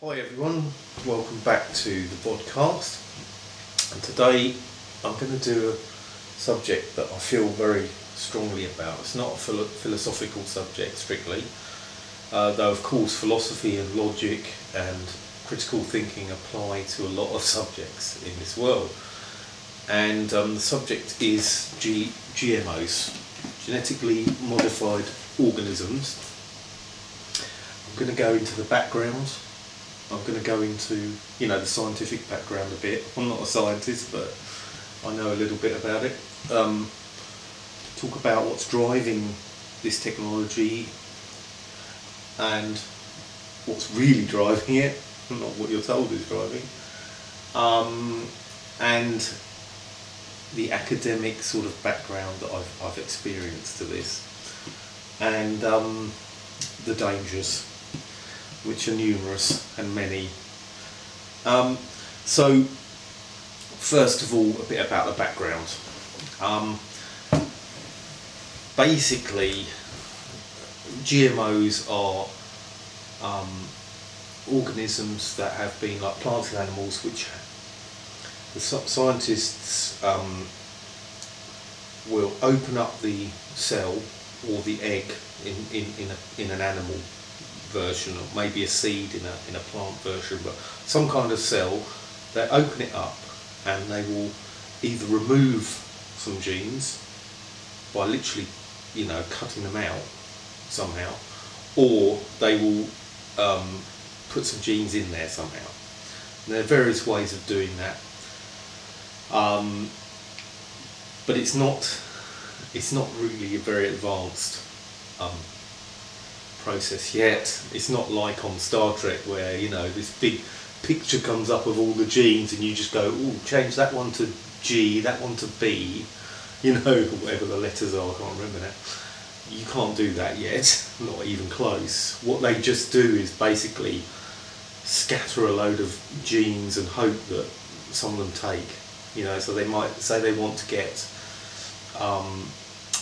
Hi everyone, welcome back to the podcast, and today I'm going to do a subject that I feel very strongly about. It's not a philosophical subject strictly, though of course philosophy and logic and critical thinking apply to a lot of subjects in this world. And the subject is GMOs, genetically modified organisms. I'm going to go into the background. I'm going to go into, the scientific background a bit. I'm not a scientist, but I know a little bit about it. Talk about what's driving this technology and what's really driving it, not what you're told is driving, and the academic sort of background that I've experienced to this, and the dangers, which are numerous and many. So first of all, a bit about the background. Basically, GMOs are organisms that have been, like plants and animals, which the scientists will open up the cell or the egg in an animal version, or maybe a seed in a plant version, but some kind of cell. They open it up and they will either remove some genes by literally cutting them out somehow, or they will put some genes in there somehow. And there are various ways of doing that, but it's not really a very advanced process yet. It's not like on Star Trek where this big picture comes up of all the genes and you just go, oh, change that one to G, that one to B, whatever the letters are, I can't remember now. You can't do that yet, not even close. What they just do is basically scatter a load of genes and hope that some of them take. So they might say they want to get a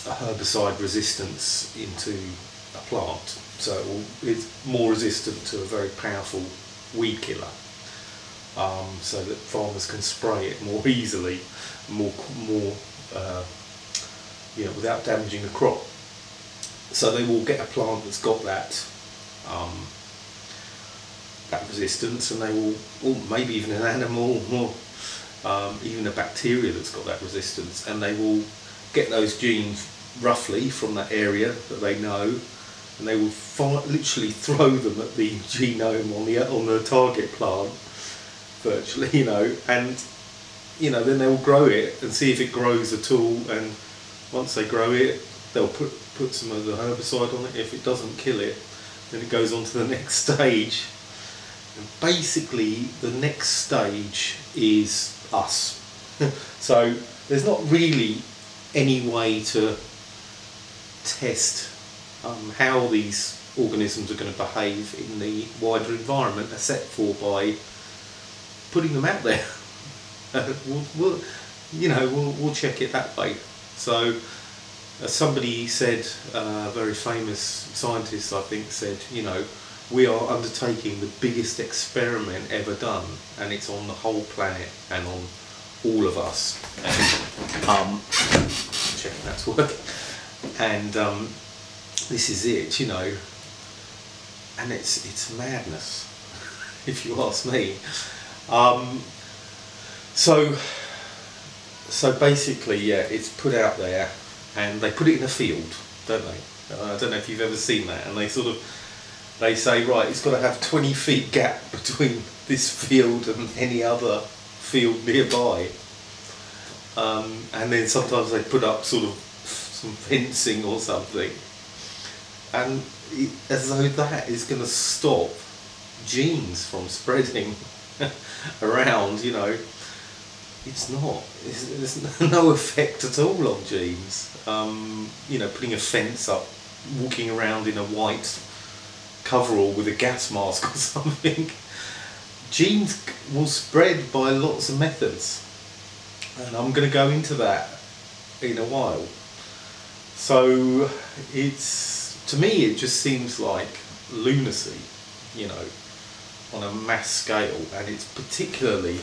herbicide resistance into a plant, so it's more resistant to a very powerful weed killer, so that farmers can spray it more easily, without damaging the crop. So they will get a plant that's got that resistance, and they will, or maybe even an animal, or even a bacteria that's got that resistance, and they will get those genes roughly from that area that they know, and they will literally throw them at the genome on the target plant, virtually, and then they will grow it and see if it grows at all. And once they grow it, they'll put some of the herbicide on it. If it doesn't kill it, then it goes on to the next stage. And basically, the next stage is us. So there's not really any way to test how these organisms are going to behave in the wider environment, except for by putting them out there. We'll check it that way. So as somebody said, a very famous scientist, I think, said, we are undertaking the biggest experiment ever done, and it's on the whole planet and on all of us. And, checking that's working. And this is it, and it's madness, if you ask me. So basically, yeah, it's put out there, and they put it in a field, don't they? I don't know if you've ever seen that, and they say, right, it's got to have 20 feet gap between this field and any other field nearby, and then sometimes they put up sort of some fencing or something, and as though that is going to stop genes from spreading around. It's not. There's no effect at all on genes. Putting a fence up, walking around in a white coverall with a gas mask or something. Genes will spread by lots of methods, and I'm going to go into that in a while. So to me it just seems like lunacy, on a mass scale, and it's particularly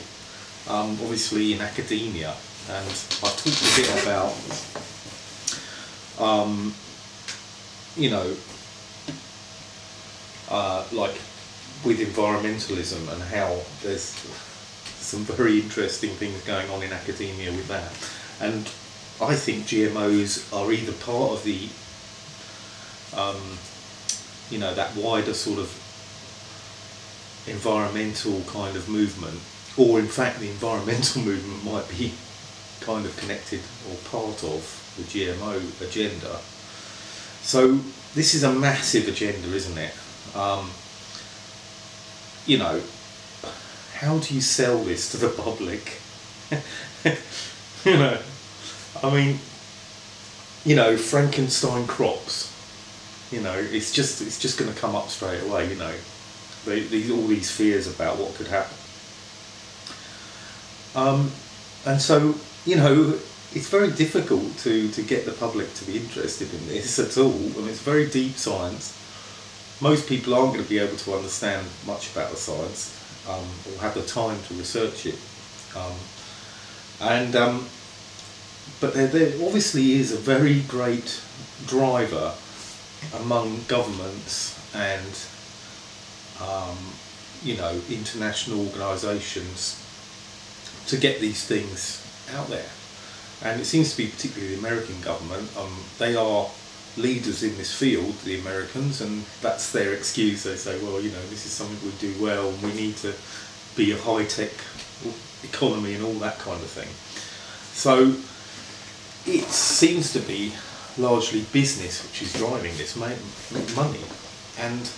obviously in academia. And I talked a bit about you know, like with environmentalism and how there's some very interesting things going on in academia with that. And I think GMOs are either part of the, you know, that wider sort of environmental kind of movement, or in fact the environmental movement might be kind of connected or part of the GMO agenda. So this is a massive agenda, isn't it? You know, how do you sell this to the public? You know, I mean, you know, Frankenstein crops. You know, it's just going to come up straight away. You know, all these fears about what could happen. And so, you know, it's very difficult to get the public to be interested in this at all. I mean, it's very deep science. Most people aren't going to be able to understand much about the science or have the time to research it. But there obviously is a very great driver among governments and you know, international organisations to get these things out there. And it seems to be particularly the American government. They are leaders in this field, the Americans, and that's their excuse. They say, well, you know, this is something we do well, and we need to be a high-tech economy and all that kind of thing. So it seems to be largely business which is driving this money, and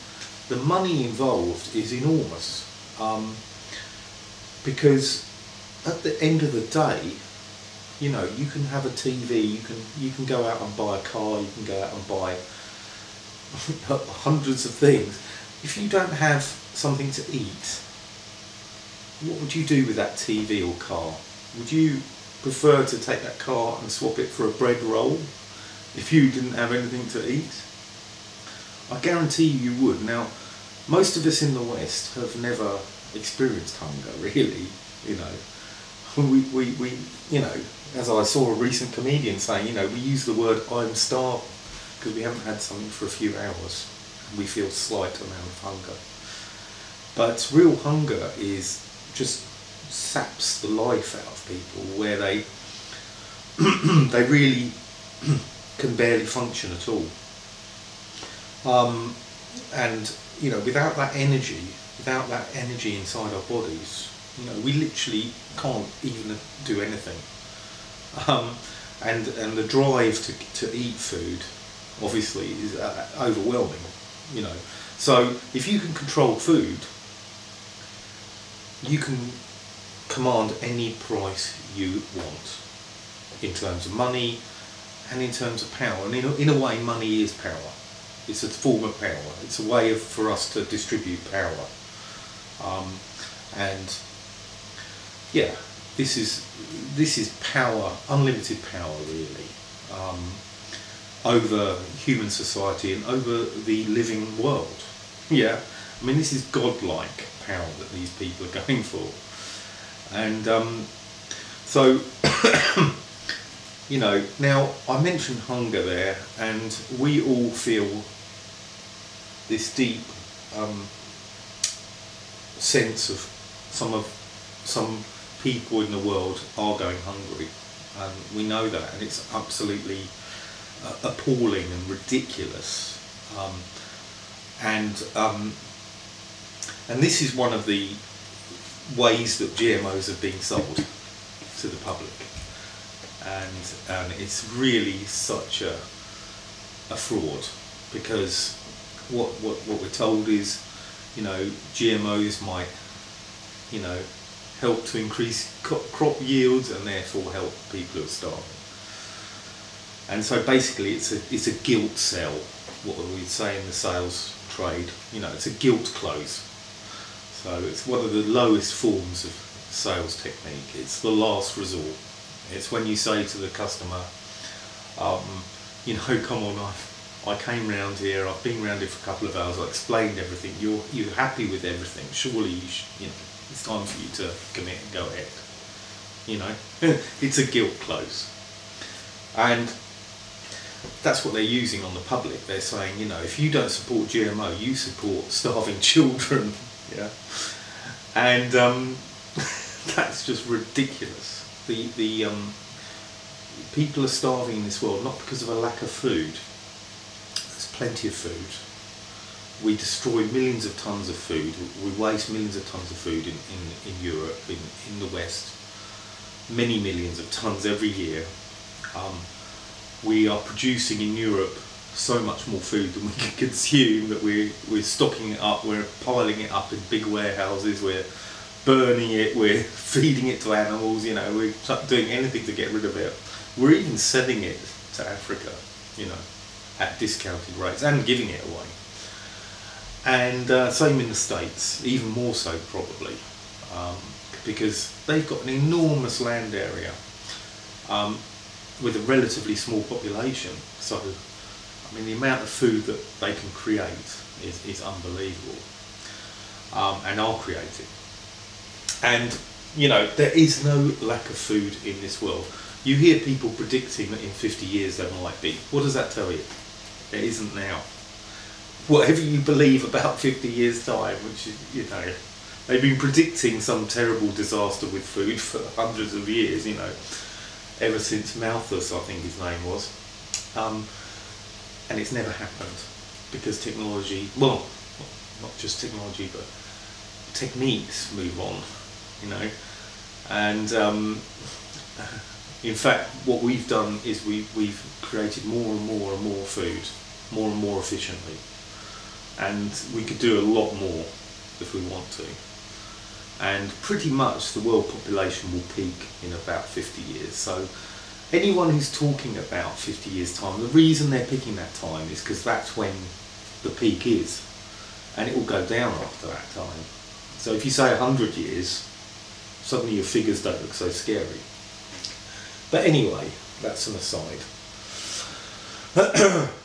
the money involved is enormous, because at the end of the day, you know, you can have a TV, you can go out and buy a car, you can go out and buy hundreds of things. If you don't have something to eat, what would you do with that TV or car? Would you prefer to take that car and swap it for a bread roll if you didn't have anything to eat? I guarantee you would. Now, most of us in the West have never experienced hunger, really, you know. We you know, as I saw a recent comedian saying, you know, we use the word "I'm starving" because we haven't had something for a few hours. We feel slight amount of hunger. But real hunger is just saps the life out of people, where they they really can barely function at all. And you know, without that energy inside our bodies, you know, we literally can't even do anything. And the drive to eat food, obviously, is overwhelming. You know, so if you can control food, you can command any price you want in terms of money and in terms of power. And in a way, money is power. It's a form of power. It's a way for us to distribute power. And yeah, this is power, unlimited power, really, over human society and over the living world. Yeah, I mean, this is godlike power that these people are going for. And so, you know, now I mentioned hunger there, and we all feel this deep sense of some people in the world are going hungry, and we know that, and it's absolutely appalling and ridiculous. And this is one of the ways that GMOs are being sold to the public, and it's really such a fraud, because what we're told is, you know, GMOs might, you know, help to increase crop yields and therefore help people who are starving. And so basically it's a guilt sell, what we'd say in the sales trade. You know, it's a guilt close. So it's one of the lowest forms of sales technique. It's the last resort. It's when you say to the customer, you know, come on, I came round here, I've been round here for a couple of hours, I explained everything, you're happy with everything, surely it's time for you to commit and go ahead. It's a guilt close. And that's what they're using on the public. They're saying, if you don't support GMO, you support starving children. Yeah, and that's just ridiculous. The people are starving in this world not because of a lack of food. There's plenty of food. We destroy millions of tons of food. We waste millions of tons of food in Europe, in the West. Many millions of tons every year. We are producing in Europe so much more food than we can consume that we're stocking it up, we're piling it up in big warehouses, we're burning it, we're feeding it to animals, we're doing anything to get rid of it. We're even selling it to Africa, at discounted rates and giving it away. And same in the States, even more so probably, because they've got an enormous land area. With a relatively small population, so the amount of food that they can create is unbelievable, and are creating. And there is no lack of food in this world. You hear people predicting that in 50 years there might be. What does that tell you? There isn't now. Whatever you believe about 50 years time, which is, they've been predicting some terrible disaster with food for hundreds of years, ever since Malthus, I think his name was, and it's never happened because technology, well, not just technology, but techniques move on, and in fact what we've done is we've created more and more and more food, more and more efficiently, and we could do a lot more if we want to. And pretty much the world population will peak in about 50 years. So anyone who's talking about 50 years time, the reason they're picking that time is because that's when the peak is, and it will go down after that time. So if you say 100 years, suddenly your figures don't look so scary. But anyway, that's an aside.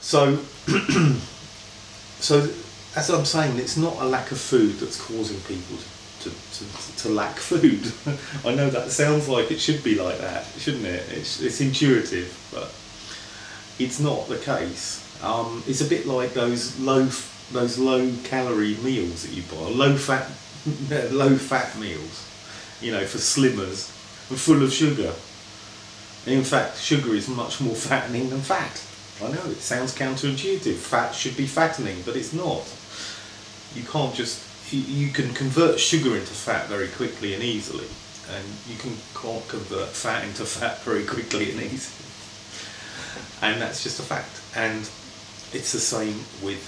So as I'm saying, it's not a lack of food that's causing people to lack food. I know that sounds like it should be like that, shouldn't it? It's intuitive, but it's not the case. It's a bit like those low calorie meals that you buy, low fat meals, for slimmers, and full of sugar. In fact, sugar is much more fattening than fat. I know it sounds counterintuitive. Fat should be fattening, but it's not. You can't just. You can convert sugar into fat very quickly and easily, and you can't convert fat into fat very quickly and easily. And that's just a fact. And it's the same with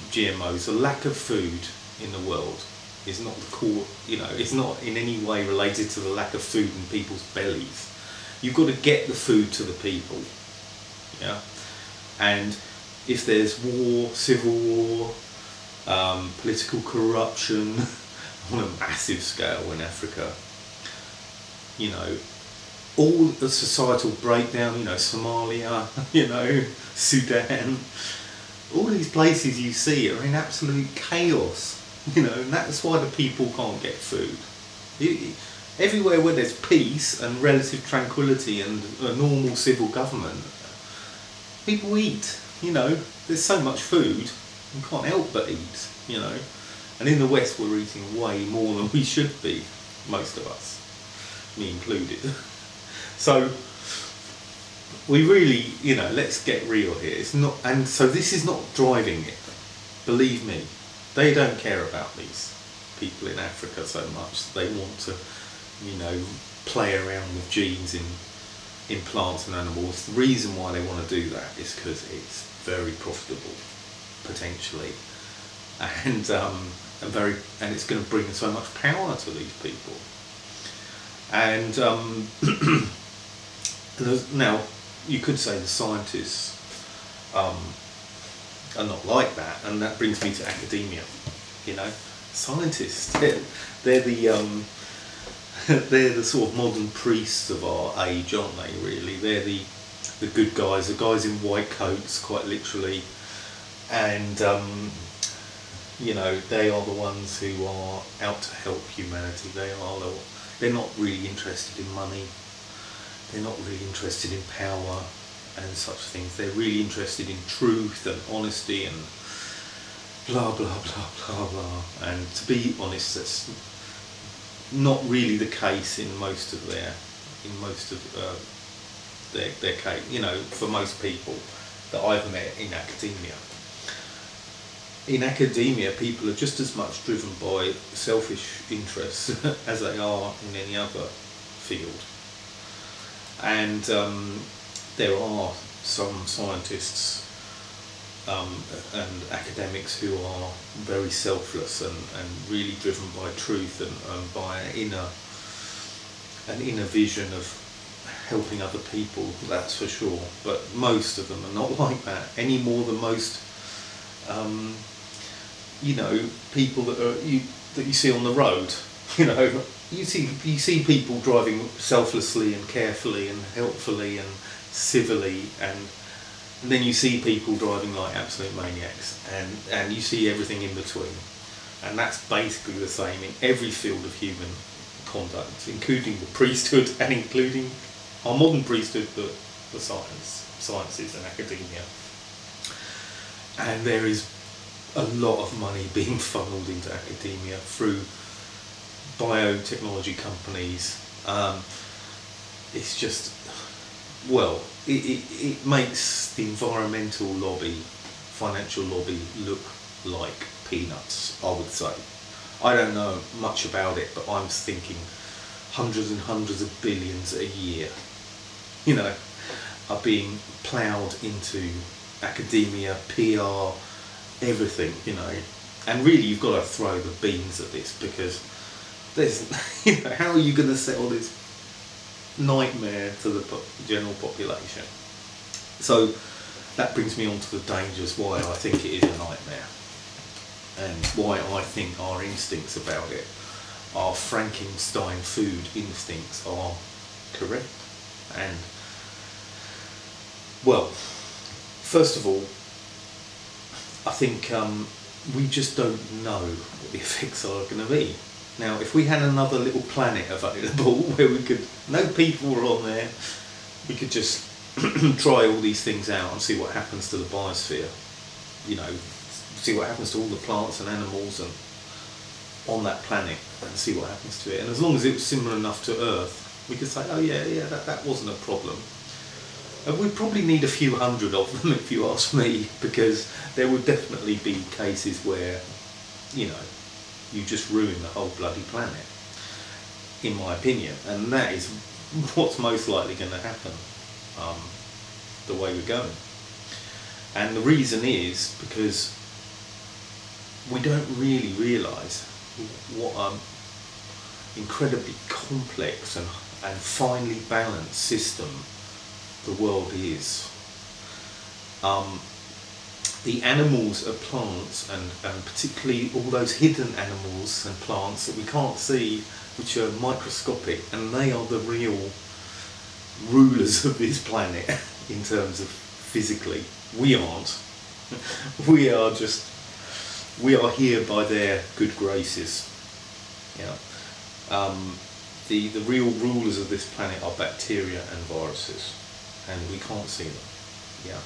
GMOs. The lack of food in the world is not the core, it's not in any way related to the lack of food in people's bellies. You've got to get the food to the people. Yeah. And if there's war, civil war, political corruption on a massive scale in Africa, all the societal breakdown, Somalia, Sudan, all these places you see are in absolute chaos, and that's why the people can't get food. Everywhere where there's peace and relative tranquility and a normal civil government, people eat, there's so much food. You can't help but eat, and in the West we're eating way more than we should be, most of us, me included. So we really, let's get real here. It's not, and so this is not driving it. Believe me, they don't care about these people in Africa so much. They want to, play around with genes in plants and animals. The reason why they want to do that is because it's very profitable, potentially, and it's going to bring so much power to these people. And now you could say the scientists are not like that, and that brings me to academia. Scientists, they're the sort of modern priests of our age, aren't they? Really, they're the good guys, the guys in white coats, quite literally. and you know, they are the ones who are out to help humanity. They're not really interested in money. They're not really interested in power and such things. They're really interested in truth and honesty and blah blah blah blah blah. And to be honest, that's not really the case in most of their case. You know, for most people that I've met in academia. In academia, people are just as much driven by selfish interests as they are in any other field. And there are some scientists and academics who are very selfless and really driven by truth and by an inner vision of helping other people, that's for sure. But most of them are not like that, any more than most you know, people that you see on the road. You know, you see people driving selflessly and carefully and helpfully and civilly, and then you see people driving like absolute maniacs, and you see everything in between. And that's basically the same in every field of human conduct, including the priesthood and including our modern priesthood, but the sciences and academia. And there is a lot of money being funneled into academia through biotechnology companies. It's just, well, it makes the environmental lobby, financial lobby, look like peanuts, I would say. I don't know much about it, but I'm thinking hundreds and hundreds of billions a year, you know, are being ploughed into academia, PR, everything, you know. And really, you've got to throw the beans at this, because there's, you know, how are you going to settle this nightmare to the general population? So that brings me on to the dangers, why I think it is a nightmare, and why I think our instincts about it, our Frankenstein food instincts, are correct. And, well, first of all, I think we just don't know what the effects are going to be. Now, if we had another little planet available where we could, no people were on there, we could just try all these things out and see what happens to the biosphere. You know, see what happens to all the plants and animals and on that planet, and see what happens to it. And as long as it was similar enough to Earth, we could say, oh yeah, that wasn't a problem. And we'd probably need a few hundred of them, if you ask me, because there would definitely be cases where, you know, you just ruin the whole bloody planet, in my opinion. And that is what's most likely going to happen, the way we're going. And the reason is because we don't really realise what incredibly complex and finely balanced system the world is. The animals are plants, and particularly all those hidden animals and plants that we can't see, which are microscopic, and they are the real rulers of this planet in terms of physically. We aren't. We are here by their good graces. Yeah. The real rulers of this planet are bacteria and viruses, and we can't see them. Yeah.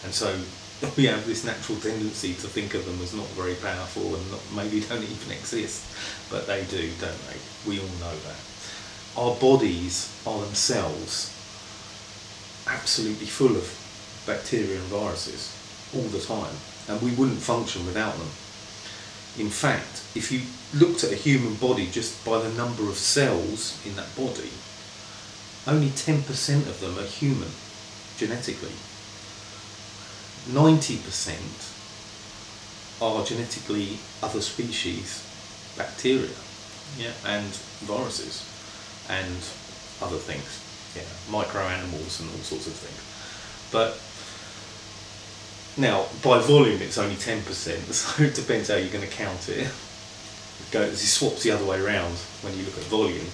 And so we have this natural tendency to think of them as not very powerful and maybe don't even exist, but they do, don't they? We all know that. Our bodies are themselves absolutely full of bacteria and viruses all the time, and we wouldn't function without them. In fact, if you looked at a human body just by the number of cells in that body, only 10% of them are human, genetically. 90% are genetically other species, bacteria, yeah, and viruses, and other things, yeah, micro-animals and all sorts of things. But now, by volume, it's only 10%, so it depends how you're going to count it. It swaps the other way around when you look at volume.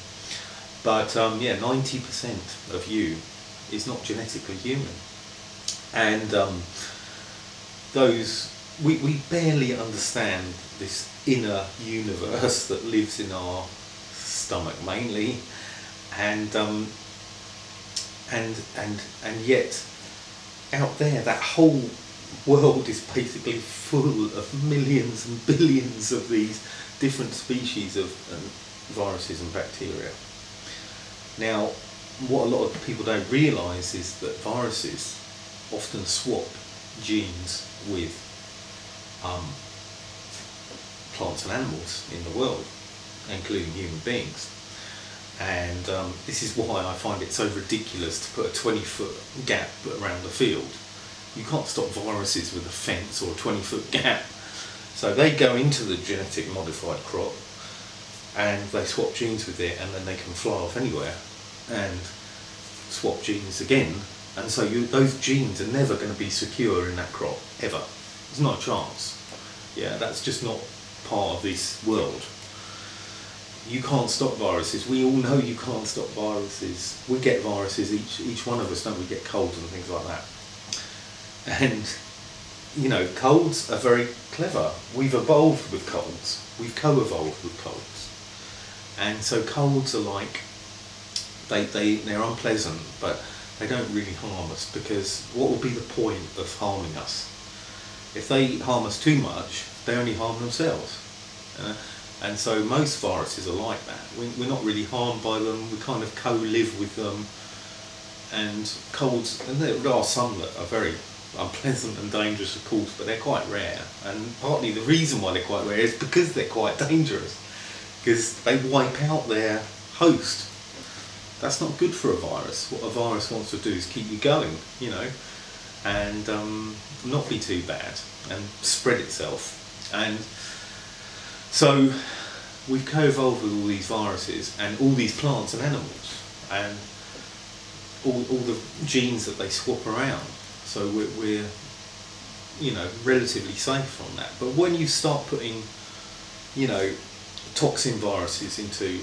But yeah, 90% of you is not genetically human. And those we barely understand this inner universe that lives in our stomach mainly, and yet out there that whole world is basically full of millions and billions of these different species of viruses and bacteria. Now, what a lot of people don't realise is that viruses often swap genes with plants and animals in the world, including human beings. And this is why I find it so ridiculous to put a 20-foot gap around the field. You can't stop viruses with a fence or a 20-foot gap. So they go into the genetic modified crop and they swap genes with it, and then they can fly off anywhere and swap genes again. And so those genes are never going to be secure in that crop, ever. There's not a chance. Yeah, that's just not part of this world. You can't stop viruses. We all know you can't stop viruses. We get viruses, each one of us, don't we, get colds and things like that. And, you know, colds are very clever. We've evolved with colds. We've co-evolved with colds. And so colds are like, they're unpleasant, but they don't really harm us, because what would be the point of harming us? If they harm us too much, they only harm themselves. And so most viruses are like that. We're not really harmed by them, we kind of co-live with them. And colds, and there are some that are very unpleasant and dangerous, of course, but they're quite rare. And partly the reason why they're quite rare is because they're quite dangerous, because they wipe out their host. That's not good for a virus. What a virus wants to do is keep you going, you know, and not be too bad and spread itself. And so we've co-evolved with all these viruses and all these plants and animals and all the genes that they swap around. So we're you know, relatively safe from that. But when you start putting, you know, toxin viruses into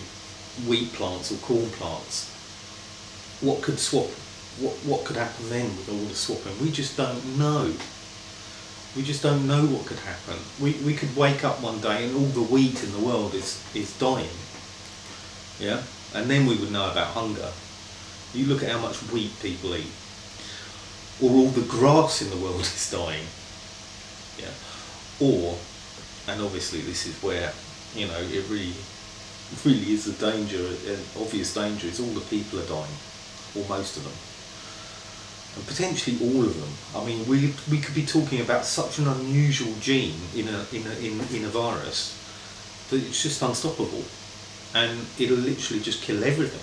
wheat plants or corn plants, what could swap? What could happen then with all the swapping? We just don't know. We just don't know what could happen. We could wake up one day and all the wheat in the world is dying. Yeah? And then we would know about hunger. You look at how much wheat people eat. Or all the grass in the world is dying. Yeah? Or, and obviously this is where, you know, it really is a danger, an obvious danger, is all the people are dying. Or most of them. And potentially all of them. I mean, we could be talking about such an unusual gene in a virus that it's just unstoppable, and it'll literally just kill everything.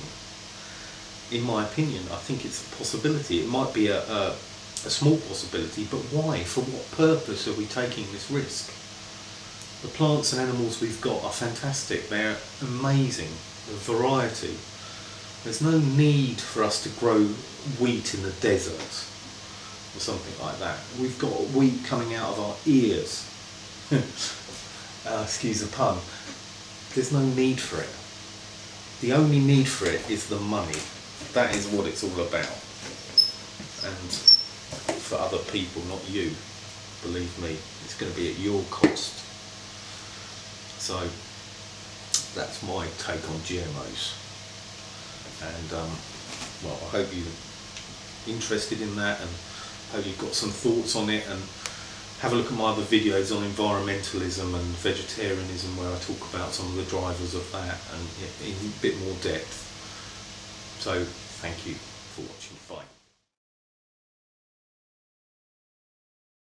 In my opinion, I think it's a possibility. It might be a small possibility, but why? For what purpose are we taking this risk? The plants and animals we've got are fantastic. They're amazing. The variety. There's no need for us to grow wheat in the desert or something like that. We've got wheat coming out of our ears. Excuse the pun. There's no need for it. The only need for it is the money. That is what it's all about. And for other people, not you. Believe me, it's going to be at your cost. So that's my take on GMOs. And well, I hope you're interested in that, and hope you've got some thoughts on it, and have a look at my other videos on environmentalism and vegetarianism, where I talk about some of the drivers of that and in a bit more depth. So thank you for watching. Bye.